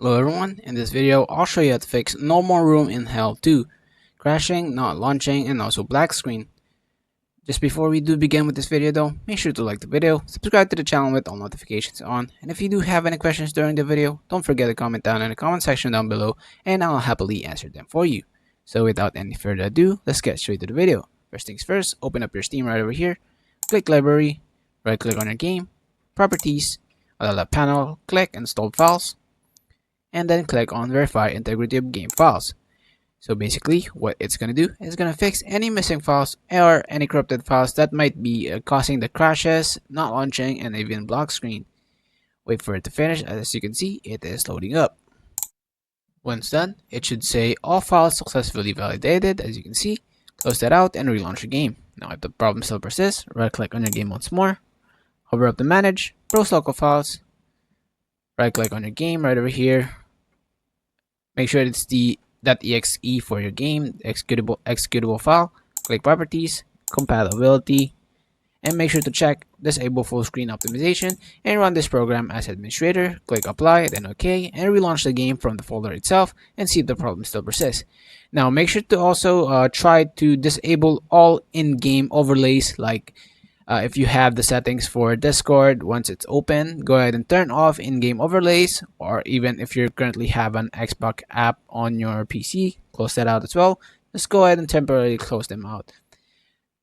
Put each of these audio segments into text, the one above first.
Hello everyone, in this video I'll show you how to fix No More Room in Hell 2, crashing, not launching, and also black screen. Just before we do begin with this video though, make sure to like the video, subscribe to the channel with all notifications on, and if you do have any questions during the video, don't forget to comment down in the comment section down below and I'll happily answer them for you. So without any further ado, let's get straight to the video. First things first, open up your Steam right over here, click Library, right click on your game, Properties, on the left panel, click Install Files, and then click on Verify Integrity of Game Files. So basically, what it's going to do is going to fix any missing files or any corrupted files that might be causing the crashes, not launching, and even block screen. Wait for it to finish. As you can see, it is loading up. Once done, it should say all files successfully validated. As you can see, close that out and relaunch your game. Now if the problem still persists, right click on your game once more, hover up to manage, browse local files, right click on your game right over here. Make sure it's the .exe for your game, executable file. Click Properties, Compatibility, and make sure to check Disable Full Screen Optimization and run this program as administrator. Click Apply, then OK, and relaunch the game from the folder itself and see if the problem still persists. Now make sure to also try to disable all in-game overlays, like if you have the settings for Discord, once it's open, go ahead and turn off in-game overlays, or even if you currently have an Xbox app on your PC, close that out as well. Just go ahead and temporarily close them out.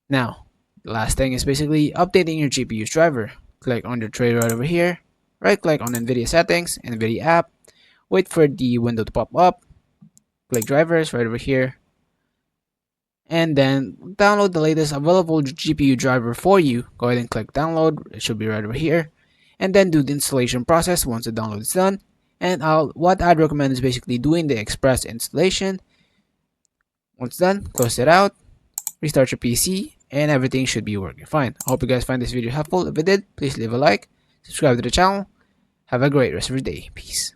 Now, the last thing is basically updating your GPU's driver. Click on your tray right over here, right click on NVIDIA settings, NVIDIA app, wait for the window to pop up, click drivers right over here, and then download the latest available GPU driver for you. Go ahead and click download, it should be right over here, and then do the installation process once the download is done. And what I'd recommend is basically doing the express installation. Once done, close it out, restart your PC, and everything should be working fine. I hope you guys find this video helpful. If it did, please leave a like, subscribe to the channel. Have a great rest of your day. Peace.